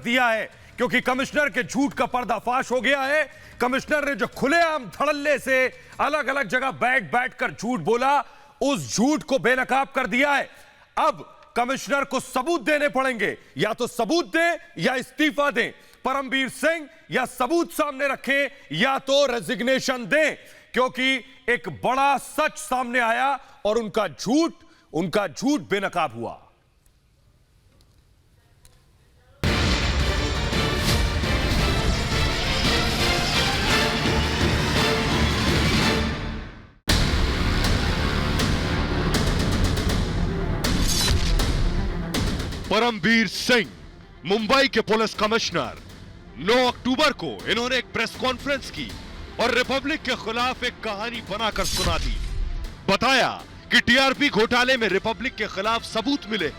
दिया है, क्योंकि कमिश्नर के झूठ का पर्दाफाश हो गया है। कमिश्नर ने जो खुलेआम धड़ल्ले से अलग अलग जगह बैठ बैठकर झूठ बोला, उस झूठ को बेनकाब कर दिया है। अब कमिश्नर को सबूत देने पड़ेंगे, या तो सबूत दें या इस्तीफा दें। परमबीर सिंह या सबूत सामने रखें या तो रेजिग्नेशन दें, क्योंकि एक बड़ा सच सामने आया और उनका झूठ बेनकाब हुआ। परमबीर सिंह, मुंबई के पुलिस कमिश्नर, 9 अक्टूबर को इन्होंने एक प्रेस कॉन्फ्रेंस की और रिपब्लिक के खिलाफ एक कहानी बनाकर सुना दी। बताया कि टीआरपी घोटाले में रिपब्लिक के खिलाफ सबूत मिले।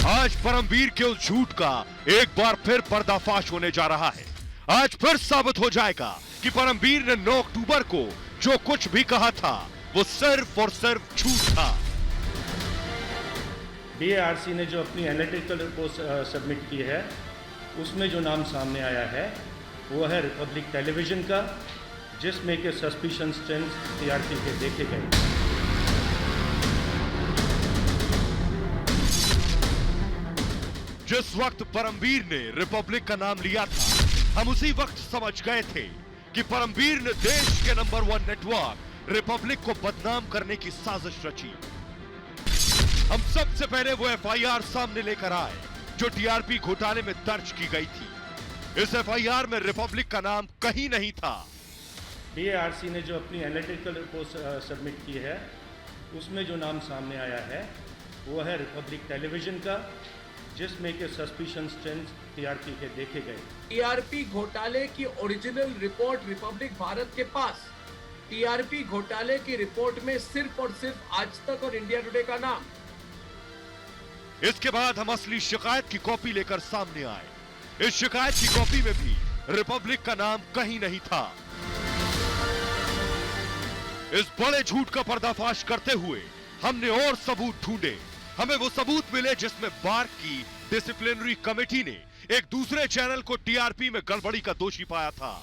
आज परमबीर के उस झूठ का एक बार फिर पर्दाफाश होने जा रहा है। आज फिर साबित हो जाएगा कि परमबीर ने 9 अक्टूबर को जो कुछ भी कहा था वो सिर्फ और सिर्फ झूठ था। बीएआरसी ने जो अपनी एनालिटिकल रिपोर्ट सबमिट की है, उसमें जो नाम सामने आया है वो है रिपब्लिक टेलीविजन का, जिसमें के सस्पिशन स्ट्रेंथ टीआरपी के देखे गए। जिस वक्त परमबीर ने रिपब्लिक का नाम लिया था, हम उसी वक्त समझ गए थे कि परमबीर ने देश के नंबर 1 नेटवर्क रिपब्लिक को बदनाम करने की साजिश रची। हम सबसे पहले वो एफआईआर सामने लेकर आए जो टीआरपी घोटाले में दर्ज की गई थी। इस एफआईआर में रिपब्लिक का नाम कहीं नहीं था। बीएआरसी ने जो अपनी एनालिटिकल रिपोर्ट सबमिट की है, उसमें जो नाम सामने आया है वो है रिपब्लिक टेलीविजन का, जिसमें के सस्पिशन स्ट्रेंथ टीआरपी के देखे गए। टीआरपी घोटाले की ओरिजिनल रिपोर्ट रिपब्लिक भारत के पास, टीआरपी घोटाले की रिपोर्ट में सिर्फ और सिर्फ आज तक और इंडिया टुडे का नाम। इसके बाद हम असली शिकायत की कॉपी लेकर सामने आए। इस शिकायत की कॉपी में भी रिपब्लिक का नाम कहीं नहीं था। इस बड़े झूठ का पर्दाफाश करते हुए हमने और सबूत ढूंढे। हमें वो सबूत मिले जिसमें बार्क की डिसिप्लिनरी कमेटी ने एक दूसरे चैनल को टीआरपी में गड़बड़ी का दोषी पाया था।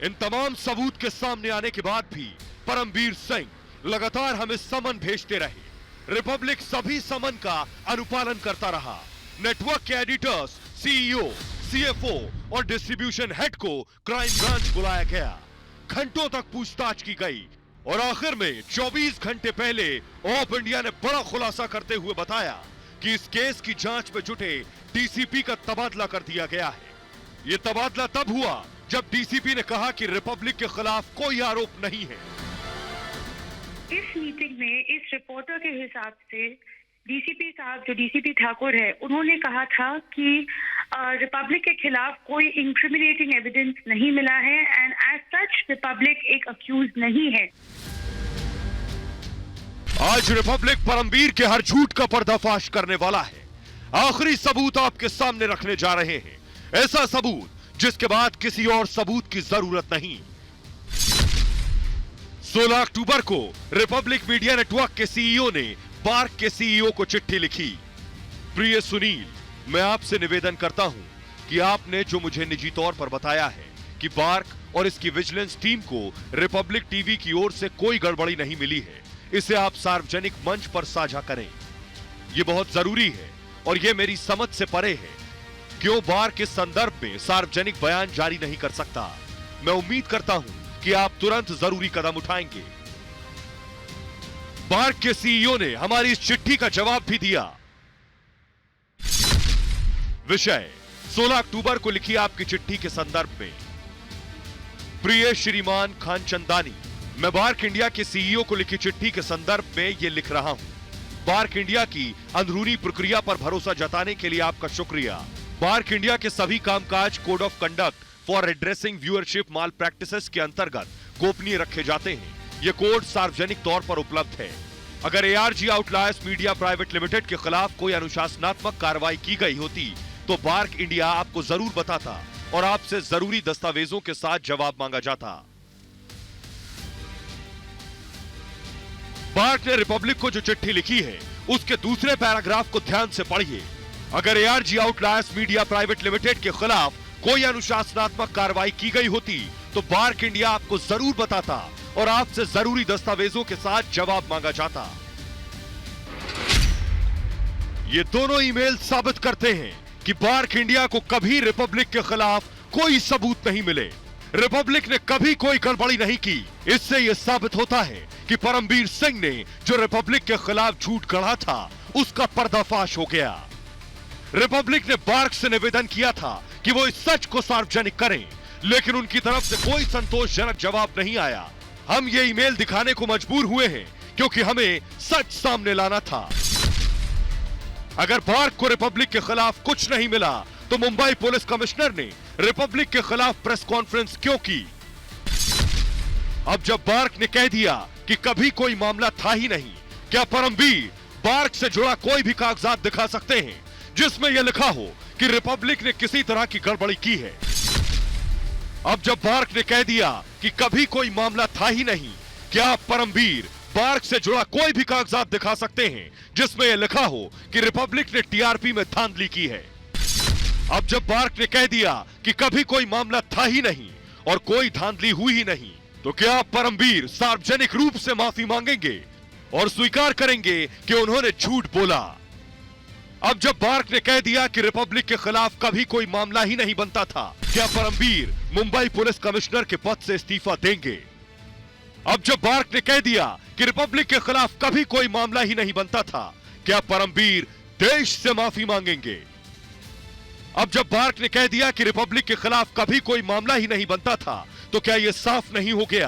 इन तमाम सबूत के सामने आने के बाद भी परमबीर सिंह लगातार हमें समन भेजते रहे। रिपब्लिक सभी समन का अनुपालन करता रहा। नेटवर्क के एडिटर्स, सीईओ, सीएफओ और डिस्ट्रीब्यूशन हेड को क्राइम ब्रांच बुलाया गया। घंटों तक पूछताछ की गई और आखिर में 24 घंटे पहले ऑफ इंडिया ने बड़ा खुलासा करते हुए बताया कि इस केस की जांच में जुटे डीसीपी का तबादला कर दिया गया है। यह तबादला तब हुआ जब डीसीपी ने कहा कि रिपब्लिक के खिलाफ कोई आरोप नहीं है। इस मीटिंग में इस रिपोर्टर के हिसाब से डीसीपी साहब, जो डीसीपी ठाकुर है, उन्होंने कहा था कि रिपब्लिक के खिलाफ कोई इंक्रिमिनेटिंग एविडेंस नहीं मिला है एंड एज सच रिपब्लिक एक अक्यूज नहीं है। आज रिपब्लिक परमबीर के हर झूठ का पर्दाफाश करने वाला है। आखिरी सबूत आपके सामने रखने जा रहे हैं, ऐसा सबूत जिसके बाद किसी और सबूत की जरूरत नहीं। 16 अक्टूबर को रिपब्लिक मीडिया नेटवर्क के सीईओ ने बार्क के सीईओ को चिट्ठी लिखी। प्रिय सुनील, मैं आपसे निवेदन करता हूं कि आपने जो मुझे निजी तौर पर बताया है कि बार्क और इसकी विजिलेंस टीम को रिपब्लिक टीवी की ओर से कोई गड़बड़ी नहीं मिली है, इसे आप सार्वजनिक मंच पर साझा करें। यह बहुत जरूरी है और यह मेरी समझ से परे है। क्यों बार्क इस संदर्भ में सार्वजनिक बयान जारी नहीं कर सकता? मैं उम्मीद करता हूं कि आप तुरंत जरूरी कदम उठाएंगे। बार्क के सीईओ ने हमारी इस चिट्ठी का जवाब भी दिया। विषय 16 अक्टूबर को लिखी आपकी चिट्ठी के संदर्भ में। प्रिय श्रीमान खानचंदानी, मैं बार्क इंडिया के सीईओ को लिखी चिट्ठी के संदर्भ में यह लिख रहा हूं। बार्क इंडिया की अंदरूनी प्रक्रिया पर भरोसा जताने के लिए आपका शुक्रिया। बार्क इंडिया के सभी कामकाज code of conduct for addressing viewership mall practices के अंतर्गत गोपनीय रखे जाते हैं। यह कोड सार्वजनिक तौर पर उपलब्ध है। अगर ARG outliers media private limited के खिलाफ कोई अनुशासनात्मक कार्रवाई की गई होती तो बार्क इंडिया आपको जरूर बताता और आपसे जरूरी दस्तावेजों के साथ जवाब मांगा जाता। बार्क ने रिपब्लिक को जो चिट्ठी लिखी है उसके दूसरे पैराग्राफ को ध्यान से पढ़िए। अगर ARG outliers media private limited के खिलाफ कोई अनुशासनात्मक कार्रवाई की गई होती तो बार्क इंडिया आपको जरूर बताता और आपसे जरूरी दस्तावेजों के साथ जवाब मांगा जाता। ये दोनों ईमेल साबित करते हैं कि बार्क इंडिया को कभी रिपब्लिक के खिलाफ कोई सबूत नहीं मिले। रिपब्लिक ने कभी कोई गड़बड़ी नहीं की। इससे यह साबित होता है कि परमबीर सिंह ने जो रिपब्लिक के खिलाफ झूठ गढ़ा था उसका पर्दाफाश हो गया। रिपब्लिक ने बार्क से निवेदन किया था कि वो इस सच को सार्वजनिक करें, लेकिन उनकी तरफ से कोई संतोषजनक जवाब नहीं आया। हम ये ईमेल दिखाने को मजबूर हुए हैं क्योंकि हमें सच सामने लाना था। अगर बार्क को रिपब्लिक के खिलाफ कुछ नहीं मिला तो मुंबई पुलिस कमिश्नर ने रिपब्लिक के खिलाफ प्रेस कॉन्फ्रेंस क्यों की? अब जब बार्क ने कह दिया कि कभी कोई मामला था ही नहीं, क्या परमबीर बार्क से जुड़ा कोई भी कागजात दिखा सकते हैं जिसमें यह लिखा हो कि रिपब्लिक ने किसी तरह की गड़बड़ी की है? अब जब बार्क ने कह दिया कि कभी कोई मामला था ही नहीं, क्या परमबीर बार्क से जुड़ा कोई भी कागजात दिखा सकते हैं जिसमें यह लिखा हो कि रिपब्लिक ने टीआरपी में धांधली की है? अब जब बार्क ने कह दिया कि कभी कोई मामला था ही नहीं और कोई धांधली हुई ही नहीं, तो क्या परमबीर सार्वजनिक रूप से माफी मांगेंगे और स्वीकार करेंगे कि उन्होंने झूठ बोला? अब जब बार्क ने कह दिया कि रिपब्लिक के खिलाफ कभी कोई मामला ही नहीं बनता था, क्या परमबीर मुंबई पुलिस कमिश्नर के पद से इस्तीफा देंगे? अब जब बार्क ने कह दिया कि रिपब्लिक के खिलाफ कभी कोई मामला ही नहीं बनता था, क्या परमबीर देश से माफी मांगेंगे? अब जब बार्क ने कह दिया कि रिपब्लिक के खिलाफ कभी कोई मामला ही नहीं बनता था, तो क्या यह साफ नहीं हो गया